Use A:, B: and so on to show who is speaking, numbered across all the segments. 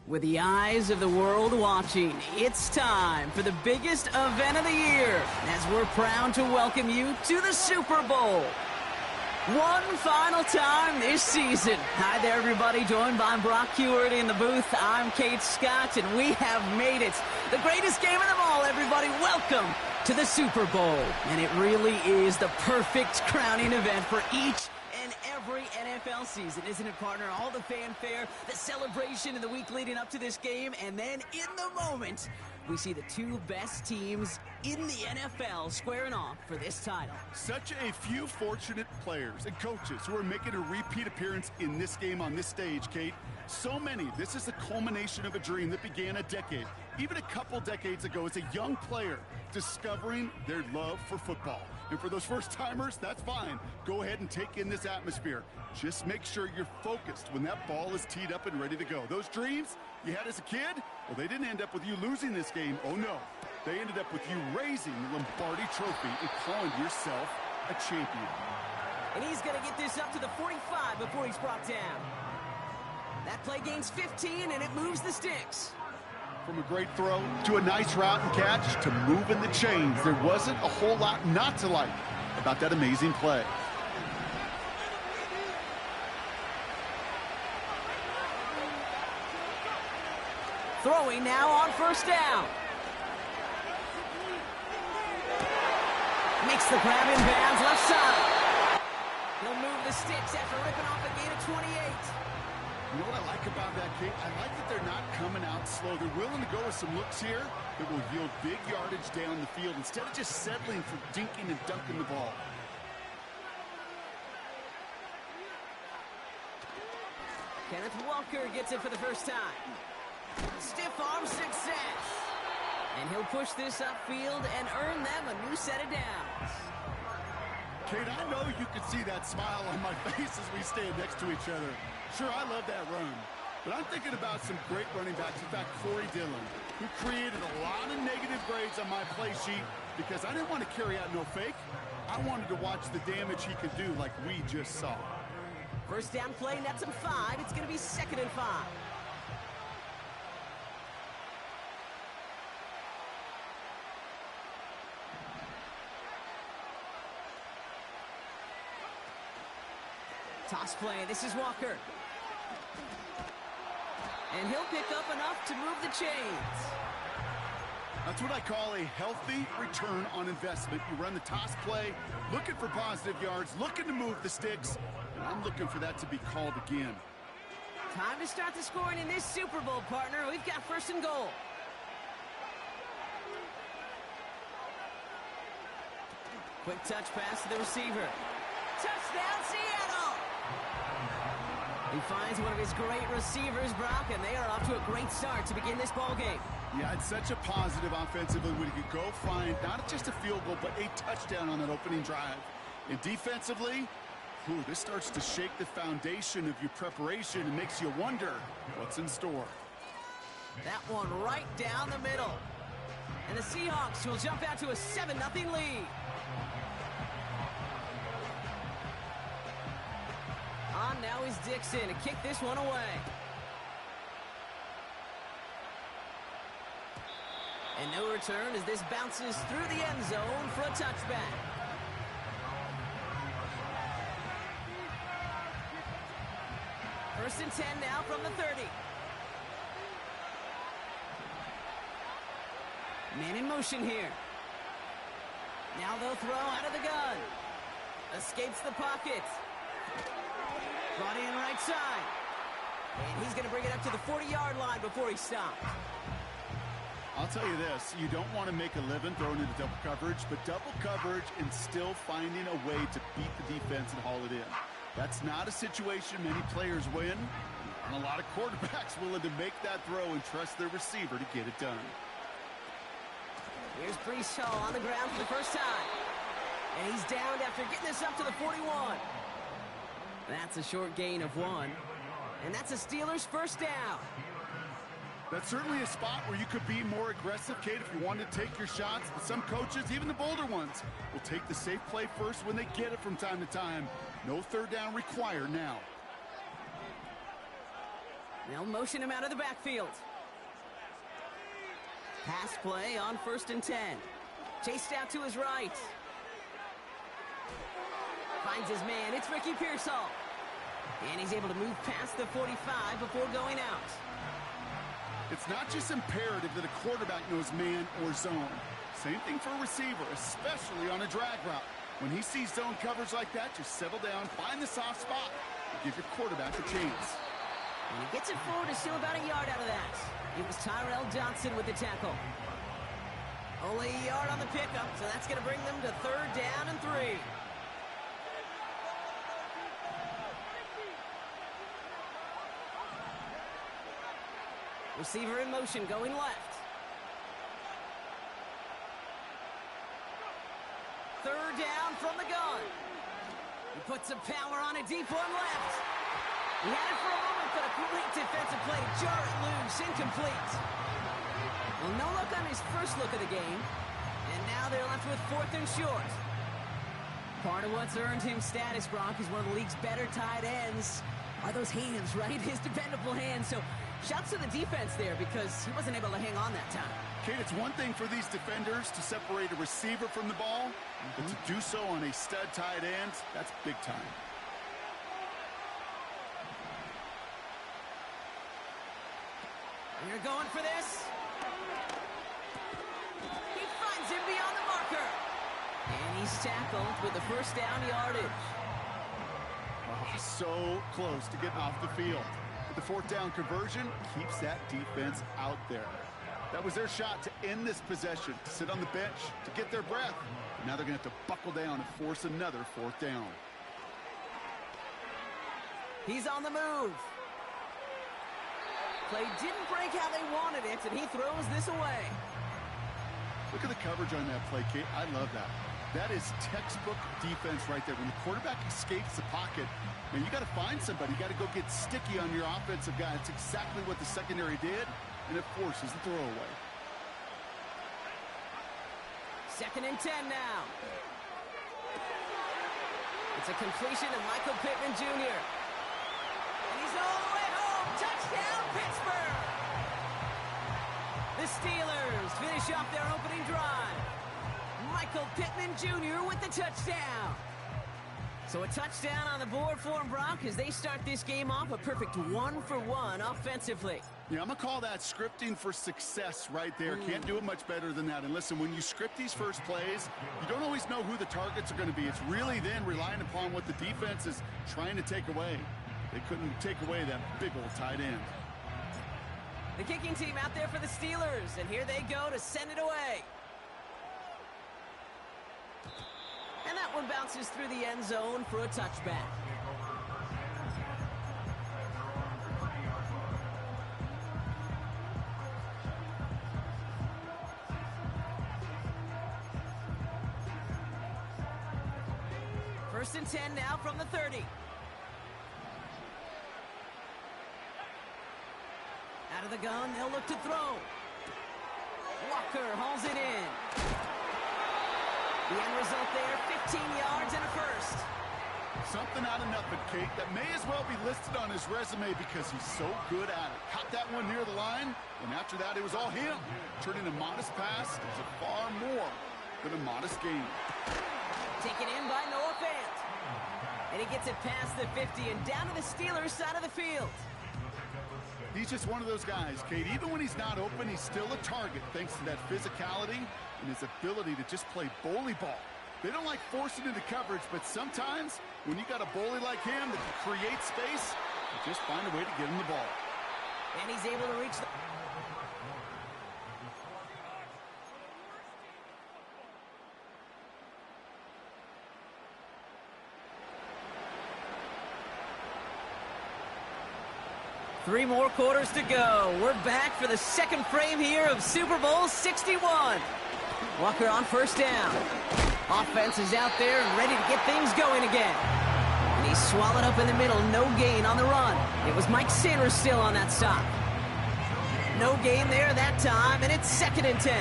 A: With the eyes of the world watching, it's time for the biggest event of the year as we're proud to welcome you to the Super Bowl. One final time this season. Hi there, everybody. Joined by Brock Heward in the booth. I'm Kate Scott, and we have made it. The greatest game of them all, everybody. Welcome to the Super Bowl. And it really is the perfect crowning event for each and every NFL season, isn't it, partner? All the fanfare, the celebration in the week leading up to this game, and then in the moment, we see the two best teams in the NFL squaring off for this title.
B: Such a few fortunate players and coaches who are making a repeat appearance in this game on this stage, Kate. So many. This is the culmination of a dream that began a decade, even a couple decades ago, as a young player discovering their love for football. And for those first-timers, that's fine. Go ahead and take in this atmosphere. Just make sure you're focused when that ball is teed up and ready to go. Those dreams you had as a kid, well, they didn't end up with you losing this game. Oh, no. They ended up with you raising the Lombardi Trophy and calling yourself a champion.
A: And he's going to get this up to the 45 before he's brought down. That play gains 15, and it moves the sticks.
B: From a great throw to a nice route and catch to moving the chains, there wasn't a whole lot not to like about that amazing play.
A: Throwing now on first down. Makes the grab in bounds left side. He'll move the sticks after ripping off a gain of 28.
B: You know what I like about that, Kate? I like that they're not coming out slow. They're willing to go with some looks here that will yield big yardage down the field instead of just settling for dinking and dunking the ball.
A: Kenneth Walker gets it for the first time. Stiff arm success. And he'll push this upfield and earn them a new set of downs.
B: Kate, I know you can see that smile on my face as we stand next to each other. Sure, I love that run, but I'm thinking about some great running backs. In fact, Corey Dillon, who created a lot of negative grades on my play sheet because I didn't want to carry out no fake. I wanted to watch the damage he could do like we just saw.
A: First down play, nets him 5. It's going to be 2nd and 5. Toss play. This is Walker. And he'll pick up enough to move the chains.
B: That's what I call a healthy return on investment. You run the toss play, looking for positive yards, looking to move the sticks, and I'm looking for that to be called again.
A: Time to start the scoring in this Super Bowl, partner. We've got 1st and goal. Quick touch pass to the receiver. Touchdown, Seattle! He finds one of his great receivers, Brock, and they are off to a great start to begin this ball game.
B: Yeah, it's such a positive offensively when you could go find not just a field goal, but a touchdown on that opening drive. And defensively, this starts to shake the foundation of your preparation and makes you wonder what's in store.
A: That one right down the middle. And the Seahawks will jump out to a 7-0 lead. On now is Dixon to kick this one away. And no return as this bounces through the end zone for a touchback. First and 10 now from the 30. Man in motion here. Now they'll throw out of the gun. Escapes the pocket. Brought in right side. And he's going to bring it up to the 40-yard line before he stops.
B: I'll tell you this, you don't want to make a living throwing into double coverage, but double coverage and still finding a way to beat the defense and haul it in. That's not a situation many players win, and a lot of quarterbacks willing to make that throw and trust their receiver to get it done.
A: Here's Breece Hall on the ground for the first time. And he's downed after getting this up to the 41. That's a short gain of 1. And that's a Steelers first down.
B: That's certainly a spot where you could be more aggressive, Kate, if you wanted to take your shots. But some coaches, even the bolder ones, will take the safe play first when they get it from time to time. No third down required now.
A: They'll motion him out of the backfield. Pass play on 1st and 10. Chased out to his right. Finds his man. It's Ricky Pearsall. And he's able to move past the 45 before going out.
B: It's not just imperative that a quarterback knows man or zone. Same thing for a receiver, especially on a drag route. When he sees zone coverage like that, just settle down, find the soft spot, and give your quarterback a chance.
A: And he gets it forward, is still about a yard out of that. It was Tyrell Johnson with the tackle. Only a yard on the pickup, so that's going to bring them to 3rd down and 3. Receiver in motion, going left. 3rd down from the gun. He puts some power on a deep one left. He had it for a moment, but a great defensive play to jar it loose, incomplete. Well, no luck on his first look of the game. And now they're left with 4th and short. Part of what's earned him status, Brock, is one of the league's better tight ends. Are those hands, right? His dependable hands. So shouts to the defense there because he wasn't able to hang on that time.
B: Kate, it's one thing for these defenders to separate a receiver from the ball, but to do so on a stud tight end, that's big time.
A: You're going for this. He finds him beyond the marker. And he's tackled with the 1st down yardage.
B: Oh, so close to getting off the field. The 4th down conversion keeps that defense out there. That was their shot to end this possession, to sit on the bench, to get their breath. Now they're going to have to buckle down and force another 4th down.
A: He's on the move. Play didn't break how they wanted it, and he throws this away.
B: Look at the coverage on that play, Kate. I love that. That is textbook defense right there. When the quarterback escapes the pocket, man, you got to find somebody. You got to go get sticky on your offensive guy. It's exactly what the secondary did, and it forces the throwaway.
A: 2nd and 10 now. It's a completion of Michael Pittman Jr. And he's all the way home. Touchdown, Pittsburgh! The Steelers finish off their opening drive. Michael Pittman Jr. with the touchdown. So a touchdown on the board for them, Brock, as they start this game off a perfect 1-for-1 offensively.
B: Yeah, I'm going to call that scripting for success right there. Can't do it much better than that. And listen, when you script these first plays, you don't always know who the targets are going to be. It's really then relying upon what the defense is trying to take away. They couldn't take away that big old tight end.
A: The kicking team out there for the Steelers, and here they go to send it away. And that one bounces through the end zone for a touchback. First and 10 now from the 30. Out of the gun, they'll look to throw. Walker hauls it in. The end result there, 15 yards and a first.
B: Something out of nothing, Kate, that may as well be listed on his resume because he's so good at it. Caught that one near the line, and after that, it was all him. Turning a modest pass into far more than a modest game.
A: Taken in by Noah Fant. And he gets it past the 50 and down to the Steelers' side of the field.
B: He's just one of those guys, Kate. Even when he's not open, he's still a target thanks to that physicality and his ability to just play bully ball. They don't like forcing into coverage, but sometimes when you got a bully like him that can create space, you just find a way to get him the ball.
A: And he's able to reach the... Three more quarters to go. We're back for the second frame here of Super Bowl 61. Walker on first down. Offense is out there and ready to get things going again. And he's swallowed up in the middle. No gain on the run. It was Mike Sanders still on that stop. No gain there that time, and it's 2nd and 10.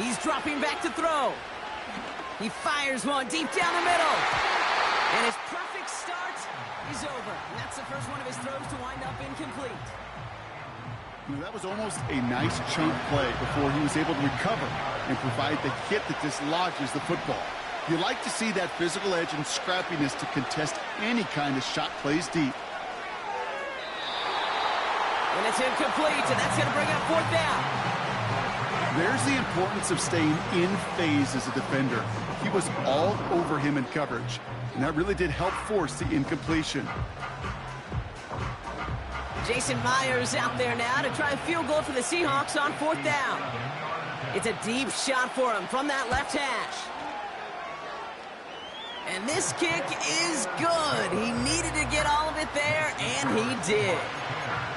A: He's dropping back to throw. He fires one deep down the middle. And his perfect
B: That was almost a nice chunk play before he was able to recover and provide the hit that dislodges the football. You like to see that physical edge and scrappiness to contest any kind of shot plays deep.
A: And it's incomplete, and that's going to bring up 4th down.
B: There's the importance of staying in phase as a defender. He was all over him in coverage, and that really did help force the incompletion.
A: Jason Myers out there now to try a field goal for the Seahawks on 4th down. It's a deep shot for him from that left hash. And this kick is good. He needed to get all of it there, and he did.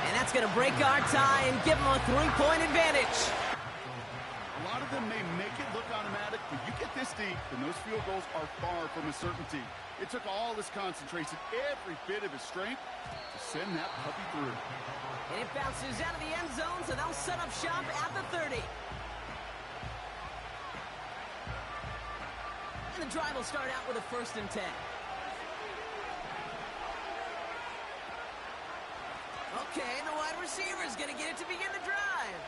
A: And that's going to break our tie and give him a 3-point advantage.
B: A lot of them may make it look automatic, but you get this deep, and those field goals are far from a certainty. It took all his concentration, every bit of his strength, to send that puppy through.
A: And it bounces out of the end zone, so they'll set up shop at the 30. And the drive will start out with a 1st and 10. Okay, the wide receiver is going to get it to begin the drive.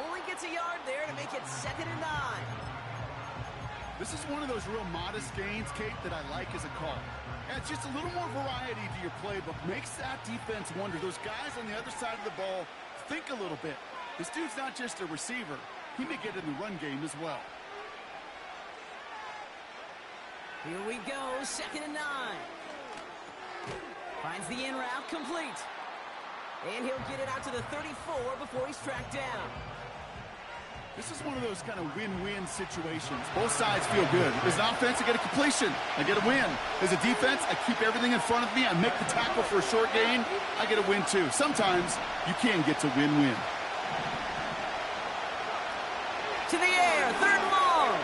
A: Only gets a yard there to make it 2nd and 9.
B: This is one of those real modest gains, Kate, that I like as a call. Adds just a little more variety to your playbook. Makes that defense wonder. Those guys on the other side of the ball think a little bit. This dude's not just a receiver. He may get in the run game as well.
A: Here we go, 2nd and 9. Finds the in route complete. And he'll get it out to the 34 before he's tracked down.
B: This is one of those kind of win-win situations. Both sides feel good. As an offense, I get a completion. I get a win. As a defense, I keep everything in front of me. I make the tackle for a short gain. I get a win, too. Sometimes you can get to win-win.
A: To the air, 3rd and long.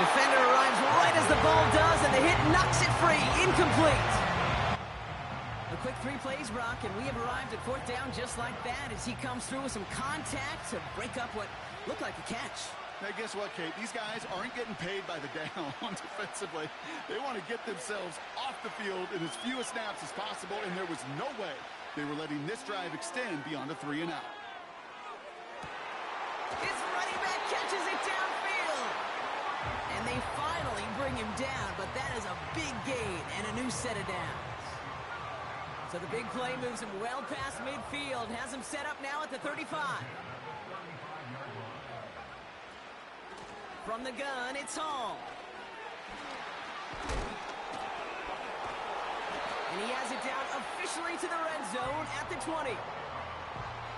A: Defender arrives right as the ball does, and the hit knocks it free. Incomplete. A quick 3 plays, Brock, and we have arrived at 4th down just like that as he comes through with some contact to break up what looked like a catch.
B: Now, guess what, Kate? These guys aren't getting paid by the down defensively. They want to get themselves off the field in as few snaps as possible, and there was no way they were letting this drive extend beyond a 3 and out.
A: His running back catches it downfield. And they finally bring him down, but that is a big gain and a new set of downs. So the big play moves him well past midfield, has him set up now at the 35. From the gun, it's Hall. And he has it down officially to the red zone at the 20.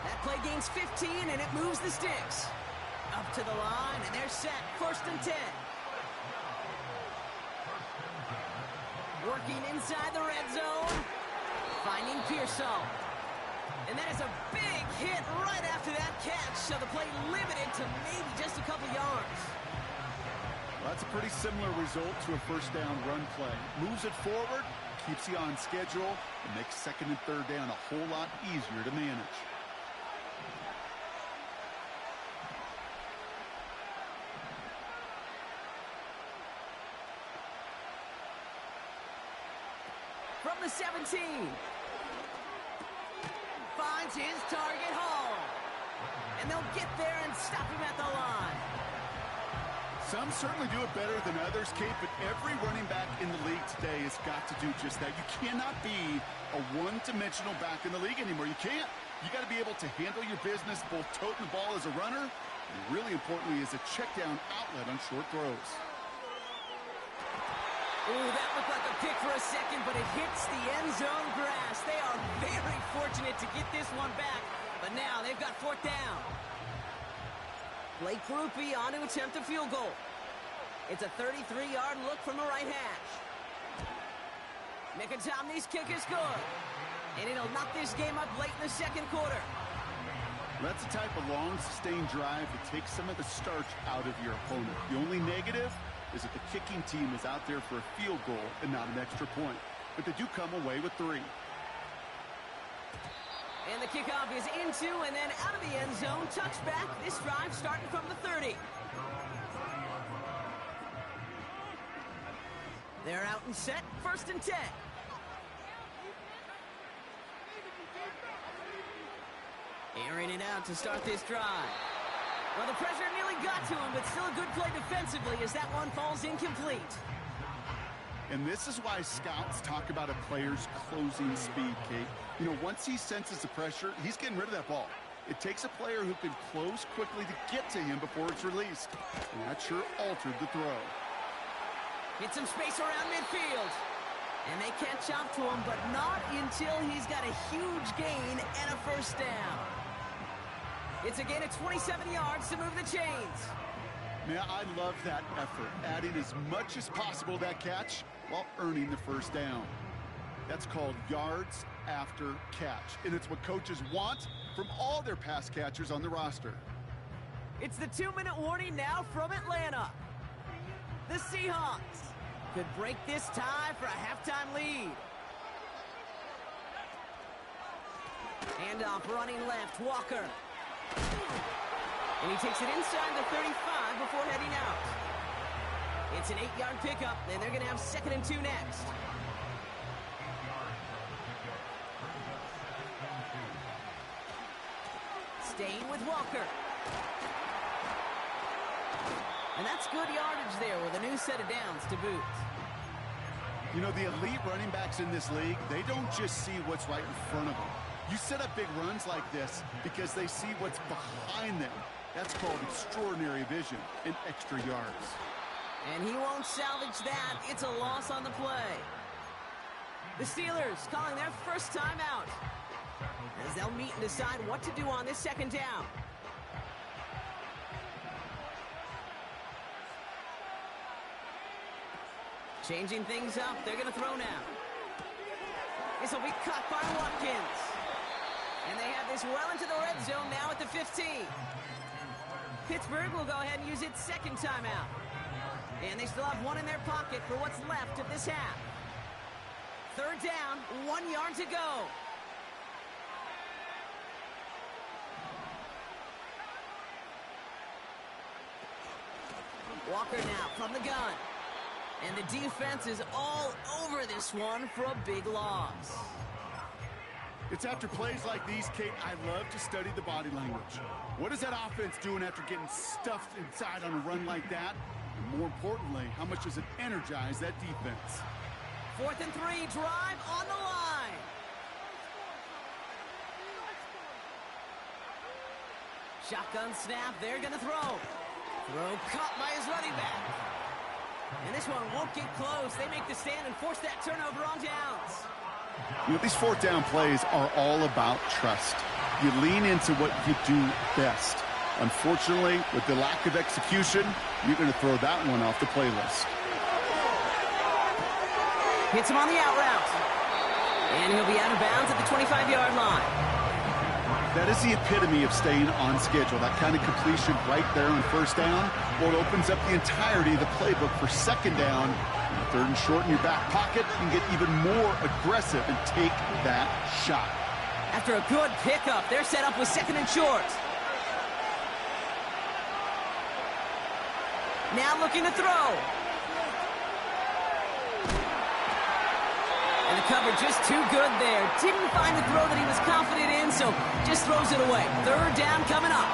A: That play gains 15, and it moves the sticks. Up to the line, and they're set. 1st and 10. Working inside the red zone. Finding Pearsall. And that is a big hit right after that catch. So the play limited to maybe just a couple yards.
B: Well, that's a pretty similar result to a 1st down run play. Moves it forward, keeps you on schedule, and makes 2nd and 3rd down a whole lot easier to manage.
A: From the 17. Finds his target, Hall. And they'll get there and stop him at the line.
B: Some certainly do it better than others, Kate, but every running back in the league today has got to do just that. You cannot be a one-dimensional back in the league anymore. You can't. You got to be able to handle your business, both toting the ball as a runner, and really importantly as a check-down outlet on short throws.
A: Ooh, that looked like a pick for a second, but it hits the end zone grass. They are very fortunate to get this one back, but now they've got 4th down. Blake Grupe on to attempt a field goal. It's a 33-yard look from the right hash. McIntyre's kick is good, and it'll knock this game up late in the 2nd quarter.
B: That's the type of long, sustained drive that takes some of the starch out of your opponent. The only negative is that the kicking team is out there for a field goal and not an extra point. But they do come away with 3.
A: And the kickoff is into and then out of the end zone. Touchback. This drive starting from the 30. They're out and set. 1st and 10. Airing it out to start this drive. Well, the pressure nearly got to him, but still a good play defensively as that one falls incomplete.
B: And this is why scouts talk about a player's closing speed, Kate. You know, once he senses the pressure, he's getting rid of that ball. It takes a player who can close quickly to get to him before it's released. And that sure altered the throw.
A: Get some space around midfield. And they catch up to him, but not until he's got a huge gain and a first down. It's a gain of 27 yards to move the chains.
B: Man, I love that effort, adding as much as possible to that catch while earning the first down. That's called yards after catch, and it's what coaches want from all their pass catchers on the roster.
A: It's the 2-minute warning now from Atlanta. The Seahawks could break this tie for a halftime lead. Handoff running left, Walker. And he takes it inside the 35 before heading out. It's an 8-yard pickup, and they're going to have 2nd and 2 next. Staying with Walker. And that's good yardage there with a new set of downs to boot.
B: You know, the elite running backs in this league, they don't just see what's right in front of them. You set up big runs like this because they see what's behind them. That's called extraordinary vision and extra yards.
A: And he won't salvage that. It's a loss on the play. The Steelers calling their first timeout as they'll meet and decide what to do on this 2nd down. Changing things up. They're going to throw now. This will be caught by Watkins. And they have this well into the red zone now at the 15. Pittsburgh will go ahead and use its 2nd timeout. And they still have one in their pocket for what's left of this half. 3rd down, 1 yard to go. Walker now from the gun. And the defense is all over this one for a big loss.
B: It's after plays like these, Kate, I love to study the body language. What is that offense doing after getting stuffed inside on a run like that? And more importantly, how much does it energize that defense?
A: 4th and 3, drive on the line. Shotgun snap, they're going to throw. Throw caught by his running back. And this one won't get close. They make the stand and force that turnover on downs.
B: You know, these 4th down plays are all about trust. You lean into what you do best. Unfortunately, with the lack of execution, you're going to throw that one off the playlist.
A: Hits him on the out route. And he'll be out of bounds at the 25-yard line.
B: That is the epitome of staying on schedule. That kind of completion right there on 1st down. Well, it opens up the entirety of the playbook for 2nd down. 3rd and short in your back pocket, you can get even more aggressive and take that shot.
A: After a good pickup, they're set up with 2nd and short. Now looking to throw. And the cover just too good there. Didn't find the throw that he was confident in, so just throws it away. 3rd down coming up.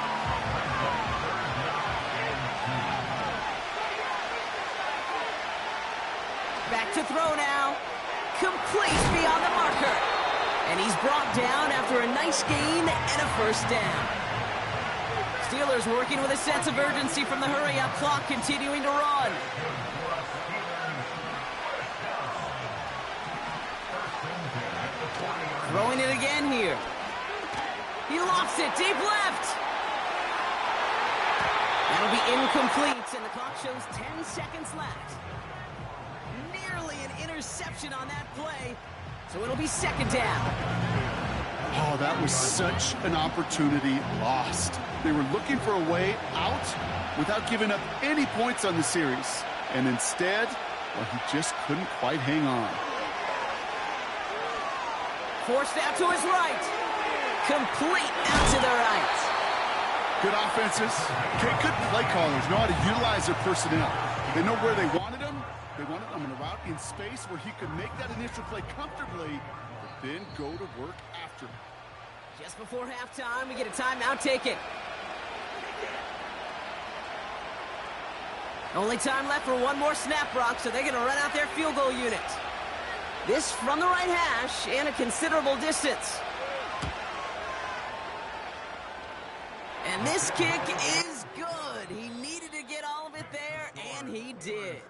A: Back to throw now. Complete beyond the marker. And he's brought down after a nice gain and a first down. Steelers working with a sense of urgency from the hurry-up clock, continuing to run. Throwing it again here. He lofts it deep left. That'll be incomplete, and the clock shows 10 seconds left. Nearly an interception on that play, so it'll be 2nd down.
B: Oh, that was such an opportunity lost. They were looking for a way out without giving up any points on the series. And instead, well, he just couldn't quite hang on.
A: Forced out to his right. Complete out to the right.
B: Good offenses. Okay, good play callers know how to utilize their personnel. They know where they wanted him. They wanted him in a route in space where he could make that initial play comfortably, but then go to work after.
A: Just before halftime, we get a timeout taken. Only time left for one more snap, Brock, so they're going to run out their field goal unit. This from the right hash and a considerable distance. And this kick is good. He needed to get all of it there, and he did.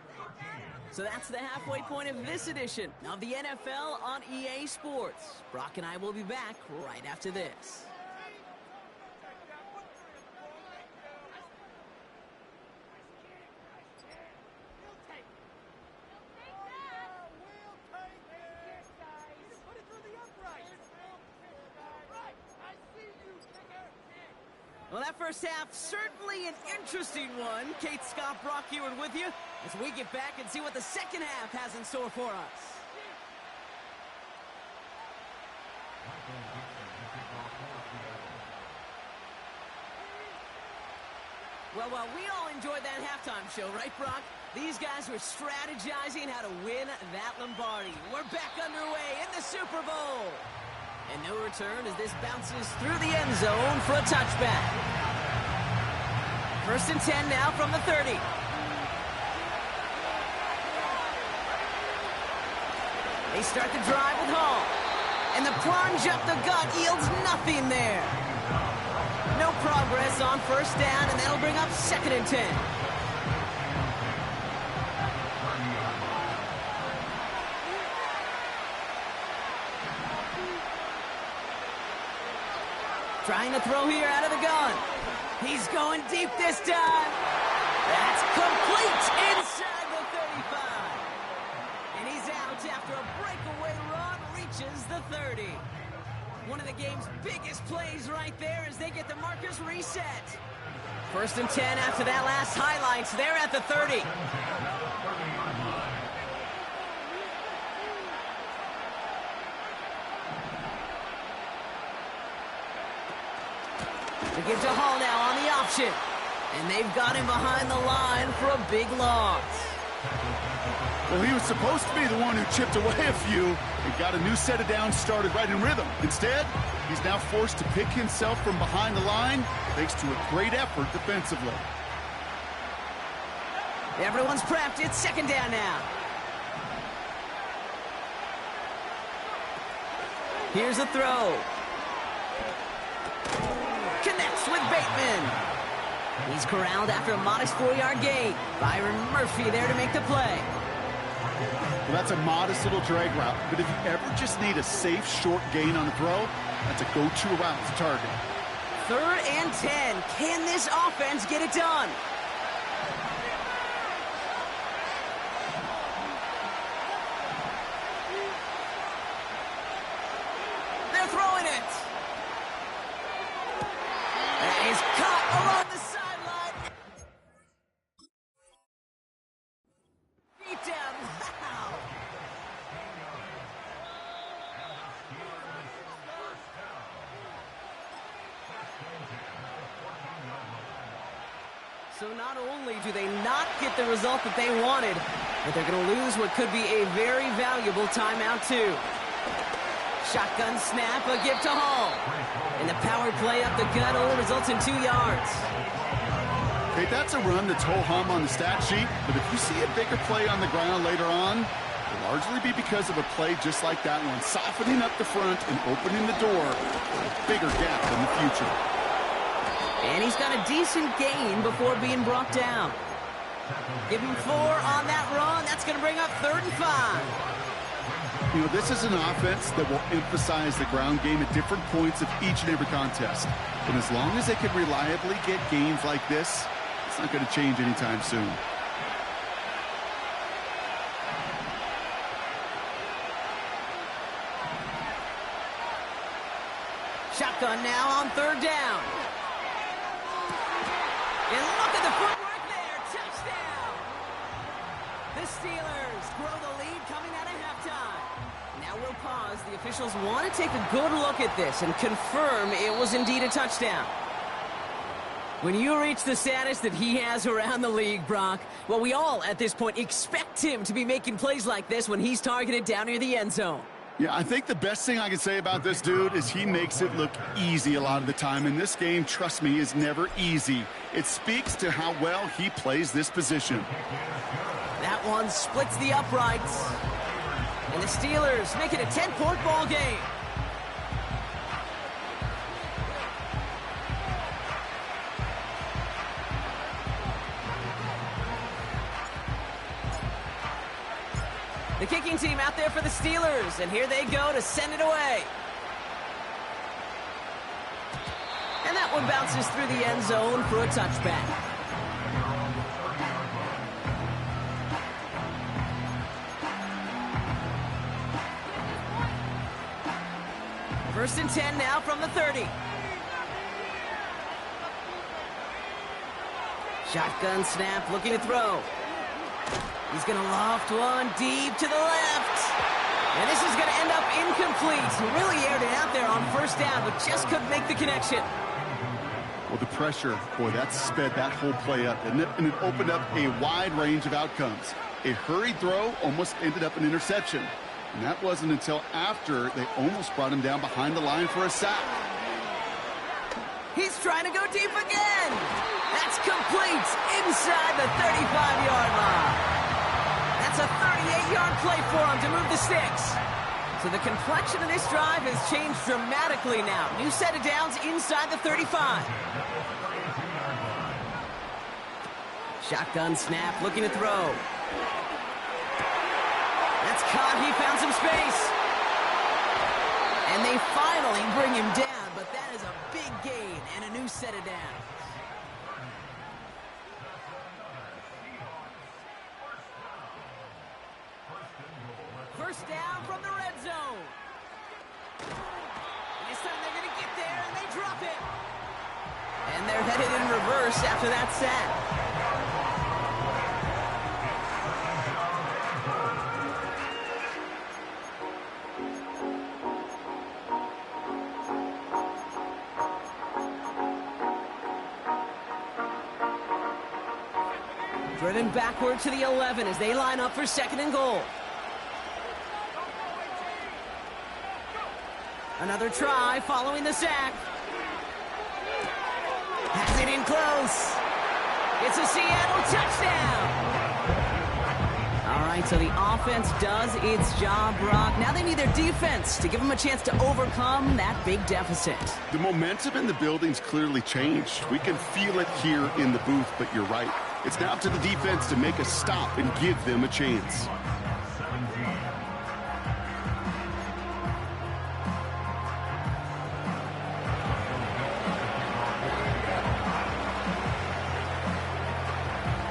A: So that's the halfway point of this edition of the NFL on EA Sports. Brock and I will be back right after this. Well, that first half, certainly an interesting one. Kate, Scott, Brock Eward with you as we get back and see what the second half has in store for us. Well, while we all enjoyed that halftime show, right, Brock? These guys were strategizing how to win that Lombardi. We're back underway in the Super Bowl. And no return as this bounces through the end zone for a touchback. 1st and 10 now from the 30. They start the drive with Hall. And the plunge up the gut yields nothing there. No progress on 1st down, and that'll bring up 2nd and 10. Trying to throw here out of the gun. He's going deep this time. That's complete inside the 35. And he's out after a breakaway run reaches the 30. One of the game's biggest plays right there as they get the markers reset. 1st and 10 after that last highlights. They're at the 30. They give to Hall now on the option. And they've got him behind the line for a big loss.
B: Well, he was supposed to be the one who chipped away a few and got a new set of downs started right in rhythm. Instead, he's now forced to pick himself from behind the line thanks to a great effort defensively.
A: Everyone's prepped. It's 2nd down now. Here's a throw. Connects with Bateman. He's corralled after a modest 4-yard gain. Byron Murphy there to make the play.
B: Well, that's a modest little drag route, but if you ever just need a safe, short gain on a throw, that's a go-to route to target.
A: 3rd and 10. Can this offense get it done? They're throwing it. He's caught along the sideline. Deep down. Wow. So not only do they not get the result that they wanted, but they're going to lose what could be a very valuable timeout too. Shotgun snap, a give to Hall. And the power play up the gut only results in 2 yards.
B: Hey, that's a run that's ho-hum on the stat sheet, but if you see a bigger play on the ground later on, it'll largely be because of a play just like that one, softening up the front and opening the door for a bigger gap in the future.
A: And he's got a decent gain before being brought down. Give him 4 on that run. That's going to bring up 3rd and 5.
B: You know, this is an offense that will emphasize the ground game at different points of each and every contest. And as long as they can reliably get gains like this, it's not going to change anytime soon.
A: Shotgun now on 3rd down. And look at the footwork there. Touchdown. The Steelers grow the lead coming out of halftime. Now we'll pause. The officials want to take a good look at this and confirm it was indeed a touchdown. When you reach the status that he has around the league, Brock, well, we all at this point expect him to be making plays like this when he's targeted down near the end zone.
B: Yeah, I think the best thing I can say about this dude is he makes it look easy a lot of the time. And this game, trust me, is never easy. It speaks to how well he plays this position.
A: That one splits the uprights. And the Steelers make it a 10-point ball game. The kicking team out there for the Steelers, and here they go to send it away. And that one bounces through the end zone for a touchback. First and 10 now from the 30. Shotgun snap, looking to throw. He's going to loft one deep to the left. And this is going to end up incomplete. He really aired it out there on first down, but just couldn't make the connection.
B: Well, the pressure, boy, that sped that whole play up, didn't it? And it opened up a wide range of outcomes. A hurried throw almost ended up an interception. And that wasn't until after they almost brought him down behind the line for a sack.
A: He's trying to go deep again. That's complete inside the 35-yard line. That's a 38-yard play for him to move the sticks. So the complexion of this drive has changed dramatically now. New set of downs inside the 35. Shotgun snap, looking to throw. That's caught. He found some space. And they finally bring him down, but that is a big gain and a new set of downs. First down from the red zone. And this time they're going to get there, and they drop it. And they're headed in reverse after that sack. Driven backward to the 11 as they line up for second and goal. Another try following the sack. Has it in close. It's a Seattle touchdown. All right, so the offense does its job, Brock. Now they need their defense to give them a chance to overcome that big deficit.
B: The momentum in the building's clearly changed. We can feel it here in the booth, but you're right. It's now up to the defense to make a stop and give them a chance.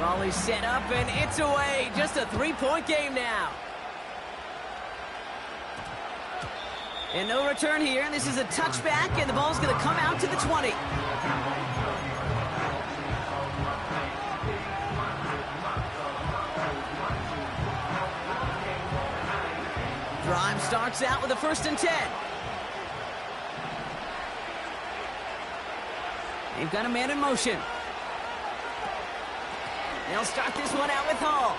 A: Volley set up, and it's away. Just a three-point game now. And no return here, and this is a touchback, and the ball's going to come out to the 20. Drive starts out with a first and 10. They've got a man in motion. They'll start this one out with Hall.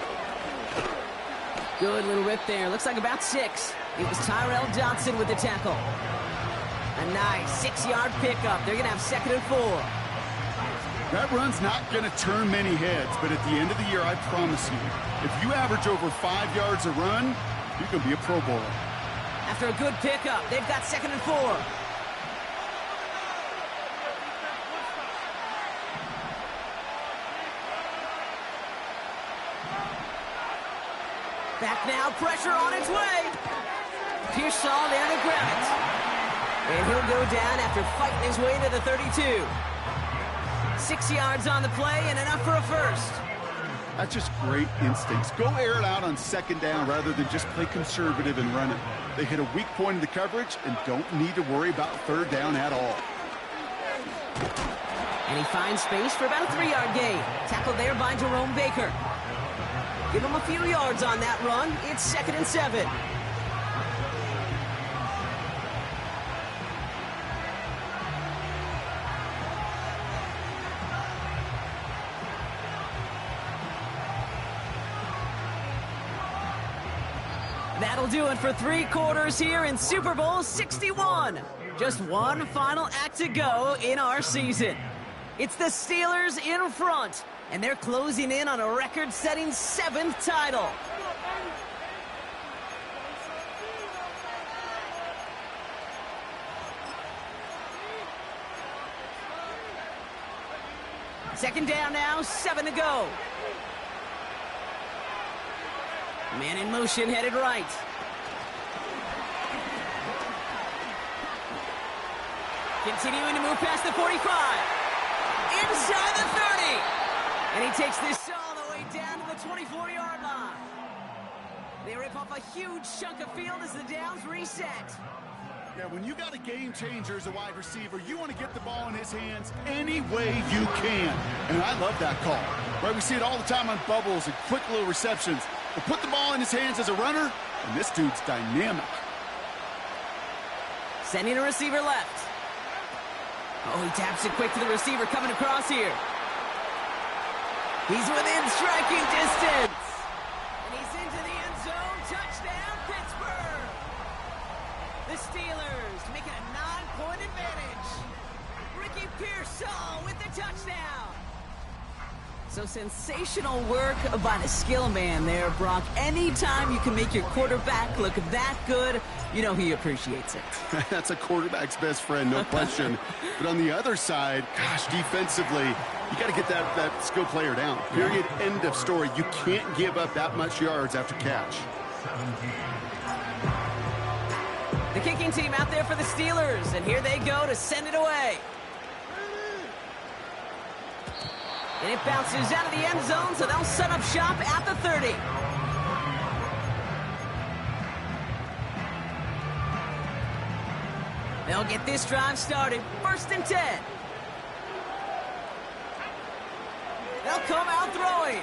A: Good little rip there. Looks like about 6. It was Tyrell Dotson with the tackle. A nice 6-yard pickup. They're going to have second and 4.
B: That run's not going to turn many heads, but at the end of the year, I promise you, if you average over 5 yards a run, you can be a Pro Bowler.
A: After a good pickup, they've got second and 4. Back now, pressure on its way. Pearsall there to grab it. And he'll go down after fighting his way to the 32. 6 yards on the play and enough for a first.
B: That's just great instincts. Go air it out on second down rather than just play conservative and run it. They hit a weak point in the coverage and don't need to worry about third down at all.
A: And he finds space for about a 3-yard gain. Tackled there by Jerome Baker. Give him a few yards on that run. It's second and 7. That'll do it for 3 quarters here in Super Bowl 61. Just one final act to go in our season. It's the Steelers in front, and they're closing in on a record-setting 7th title. Second down now, 7 to go. Man in motion, headed right. Continuing to move past the 45. Inside the 30. And he takes this all the way down to the 24-yard line. They rip off a huge chunk of field as the downs reset.
B: Yeah, when you got a game changer as a wide receiver, you want to get the ball in his hands any way you can. And I love that call. Right, we see it all the time on bubbles and quick little receptions. But put the ball in his hands as a runner, and this dude's dynamic.
A: Sending a receiver left. Oh, he taps it quick to the receiver coming across here. He's within striking distance. And he's into the end zone. Touchdown, Pittsburgh. The Steelers make it a 9-point advantage. Ricky Pearsall with the touchdown. So sensational work by the skill man there, Brock. Anytime you can make your quarterback look that good, you know he appreciates it.
B: That's a quarterback's best friend, no question. But on the other side, gosh, defensively, you got to get that skill player down. Period, end of story. You can't give up that much yards after catch.
A: The kicking team out there for the Steelers, and here they go to send it away. And it bounces out of the end zone, so they'll set up shop at the 30. They'll get this drive started. 1st and 10. They'll come out throwing.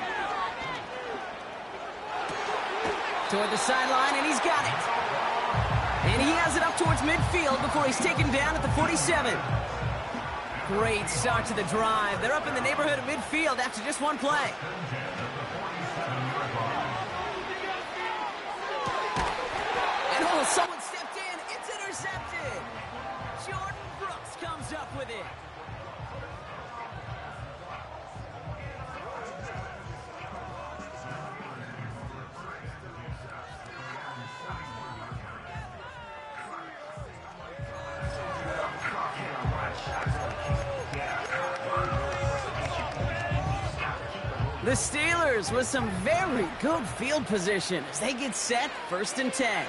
A: Toward the sideline, and he's got it. And he has it up towards midfield before he's taken down at the 47. Great start to the drive. They're up in the neighborhood of midfield after just one play. And oh, someone stepped in. It's intercepted. Jordan Brooks comes up with it. The Steelers with some very good field position as they get set. 1st and 10.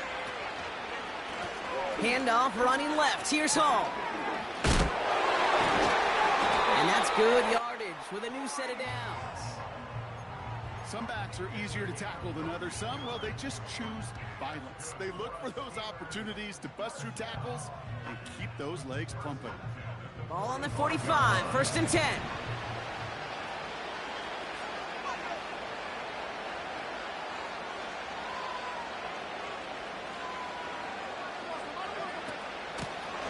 A: Handoff running left. Here's Hall. And that's good yardage with a new set of downs.
B: Some backs are easier to tackle than others. Some, well, they just choose violence. They look for those opportunities to bust through tackles and keep those legs pumping.
A: Ball on the 45. 1st and 10.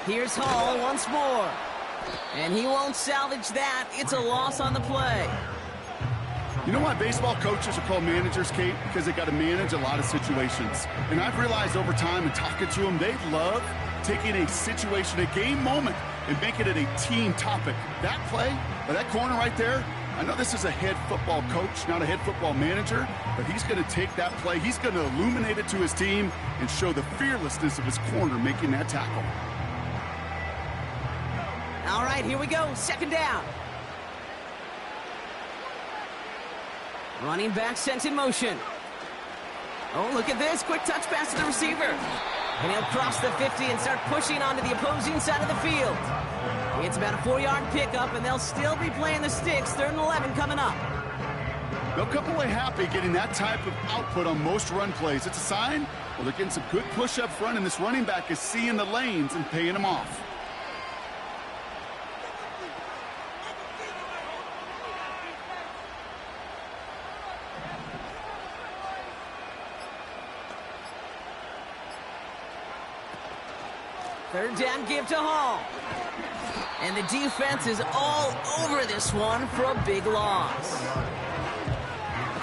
A: Here's Hall once more. And he won't salvage that. It's a loss on the play.
B: You know why baseball coaches are called managers, Kate? Because they got to manage a lot of situations. And I've realized over time and talking to them, they love taking a situation, a game moment, and making it a team topic. That play, or that corner right there, I know this is a head football coach, not a head football manager, but he's going to take that play, he's going to illuminate it to his team and show the fearlessness of his corner making that tackle.
A: All right, here we go. 2nd down. Running back sent in motion. Oh, look at this. Quick touch pass to the receiver. And he'll cross the 50 and start pushing onto the opposing side of the field. It's about a 4-yard pickup, and they'll still be playing the sticks. 3rd and 11 coming up.
B: They'll come away happy getting that type of output on most run plays. It's a sign, well, they're getting some good push up front, and this running back is seeing the lanes and paying them off.
A: Third down give to Hall. And the defense is all over this one for a big loss.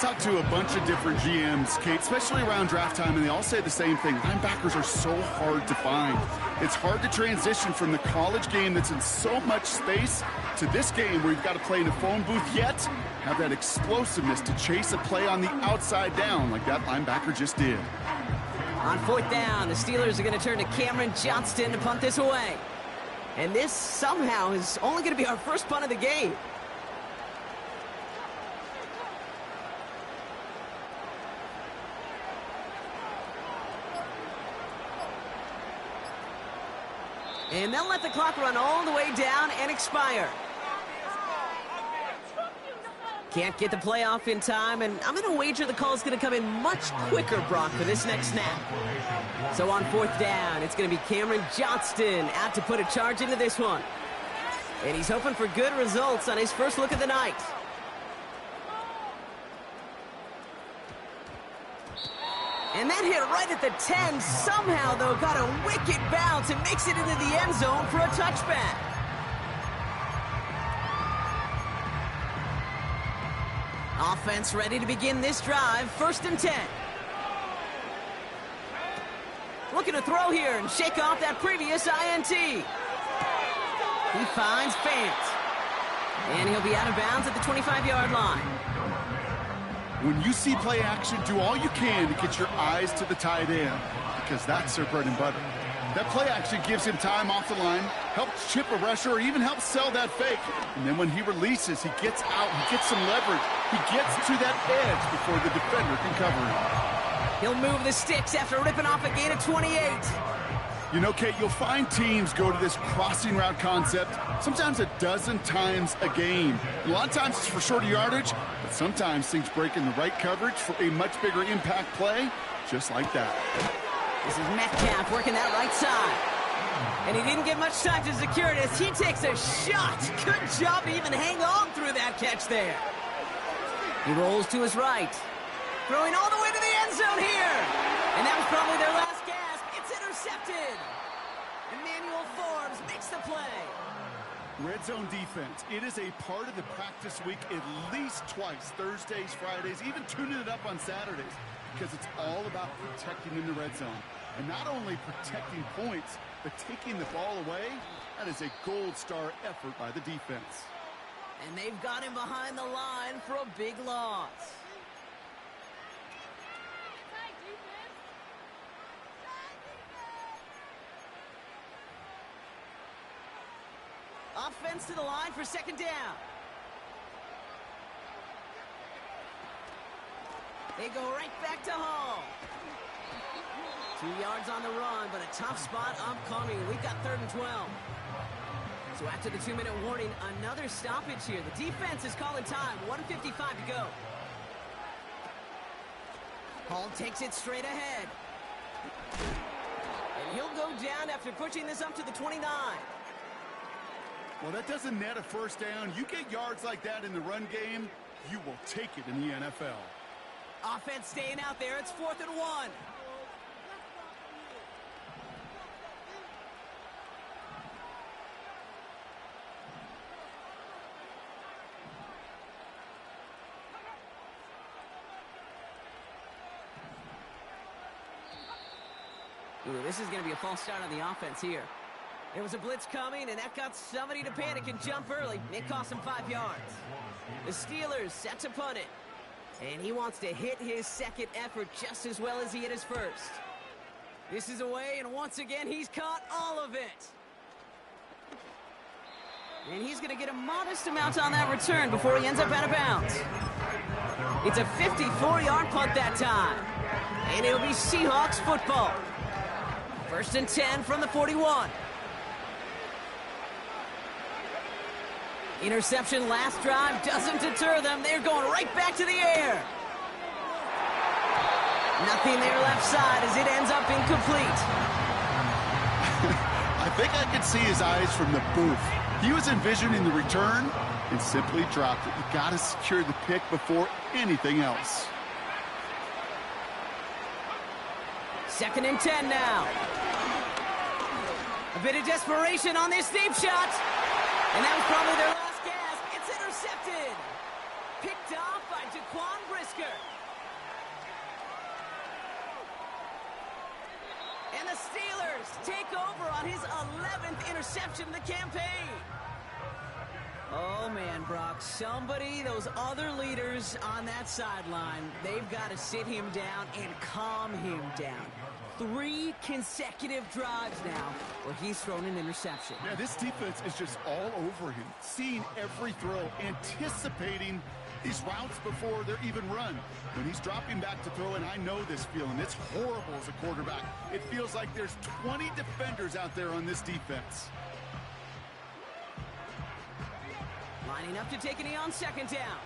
B: talked to a bunch of different GMs, Kate, especially around draft time, and they all say the same thing. Linebackers are so hard to find. It's hard to transition from the college game that's in so much space to this game where you've got to play in a phone booth, yet have that explosiveness to chase a play on the outside down like that linebacker just did.
A: On 4th down, the Steelers are going to turn to Cameron Johnston to punt this away. And this somehow is only going to be our first punt of the game. And they'll let the clock run all the way down and expire. Can't get the play off in time, and I'm going to wager the call is going to come in much quicker, Brock, for this next snap. So on 4th down, it's going to be Cameron Johnston out to put a charge into this one. And he's hoping for good results on his first look of the night. And that hit right at the 10. Somehow, though, got a wicked bounce and makes it into the end zone for a touchback. Offense ready to begin this drive. 1st and 10. Looking to throw here and shake off that previous INT. He finds Fant. And he'll be out of bounds at the 25-yard line.
B: When you see play action, do all you can to get your eyes to the tight end, because that's their bread and butter. That play action gives him time off the line, helps chip a rusher, or even helps sell that fake. And then when he releases, he gets out, he gets some leverage. He gets to that edge before the defender can cover him.
A: He'll move the sticks after ripping off a gain of 28.
B: You know, Kate, you'll find teams go to this crossing route concept sometimes a dozen times a game. A lot of times it's for shorter yardage, but sometimes things break in the right coverage for a much bigger impact play, just like that.
A: This is Metcalf working that right side. And he didn't get much time to secure it as he takes a shot. Good job to even hang on through that catch there. He rolls to his right. Throwing all the way to the end zone here. And that was probably their last gasp. It's intercepted. Emmanuel Forbes makes the play.
B: Red zone defense. It is a part of the practice week at least twice. Thursdays, Fridays, even tuning it up on Saturdays. Because it's all about protecting in the red zone. And not only protecting points, but taking the ball away. That is a gold star effort by the defense.
A: And they've got him behind the line for a big loss. Offense to the line for 2nd down. They go right back to Hall. 2 yards on the run, but a tough spot upcoming. We've got 3rd and 12. So after the 2-minute warning, another stoppage here. The defense is calling time. 1:55 to go. Hall takes it straight ahead. And he'll go down after pushing this up to the 29.
B: Well, that doesn't net a 1st down. You get yards like that in the run game, you will take it in the NFL.
A: Offense staying out there. It's 4th and 1. Ooh, this is going to be a false start on the offense here. There was a blitz coming, and that got somebody to panic and jump early. It cost him 5 yards. The Steelers set to punt it. And he wants to hit his second effort just as well as he hit his first. This is away, and once again, he's caught all of it. And he's going to get a modest amount on that return before he ends up out of bounds. It's a 54-yard punt that time. And it'll be Seahawks football. 1st and 10 from the 41. Interception last drive doesn't deter them. They're going right back to the air. Nothing there left side as it ends up incomplete.
B: I think I could see his eyes from the booth. He was envisioning the return and simply dropped it. You got to secure the pick before anything else.
A: 2nd and 10 now. A bit of desperation on this deep shot. And that was probably their last gasp. It's intercepted. Picked off by Jaquan Brisker. And the Steelers take over on his 11th interception of the campaign. Oh, man, Brock, those other leaders on that sideline, they've got to sit him down and calm him down. 3 consecutive drives now where he's thrown an interception.
B: Yeah, this defense is just all over him, seeing every throw, anticipating these routes before they're even run. When he's dropping back to throw, and I know this feeling, it's horrible as a quarterback. It feels like there's 20 defenders out there on this defense.
A: Lining up to take a knee on second down.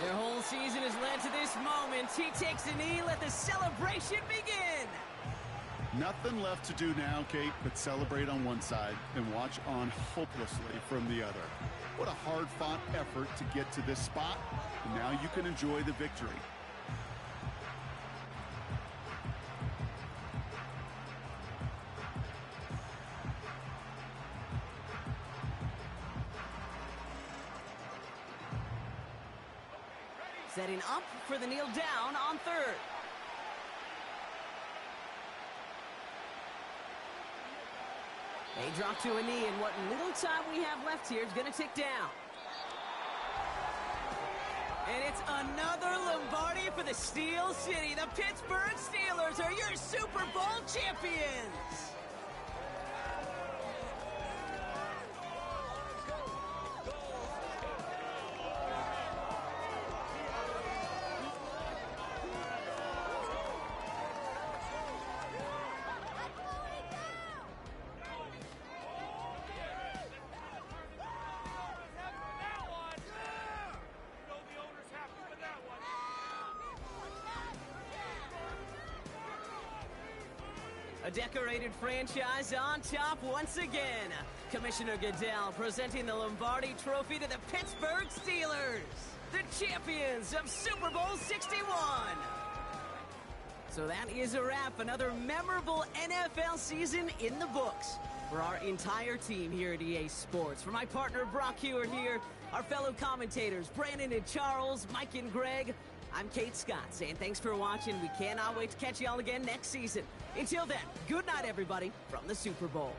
A: Their whole season has led to this moment. He takes a knee, let the celebration begin.
B: Nothing left to do now, Kate, but celebrate on one side and watch on hopelessly from the other. What a hard-fought effort to get to this spot, and now you can enjoy the victory.
A: Setting up for the kneel down on third. They drop to a knee, and what little time we have left here is going to tick down. And it's another Lombardi for the Steel City. The Pittsburgh Steelers are your Super Bowl champions. A decorated franchise on top once again. Commissioner Goodell presenting the Lombardi Trophy to the Pittsburgh Steelers, the champions of Super Bowl 61. So that is a wrap. Another memorable NFL season in the books for our entire team here at EA Sports. For my partner Brock Hewitt here, our fellow commentators Brandon and Charles, Mike and Greg, I'm Kate Scott saying thanks for watching. We cannot wait to catch y'all again next season. Until then, good night, everybody, from the Super Bowl.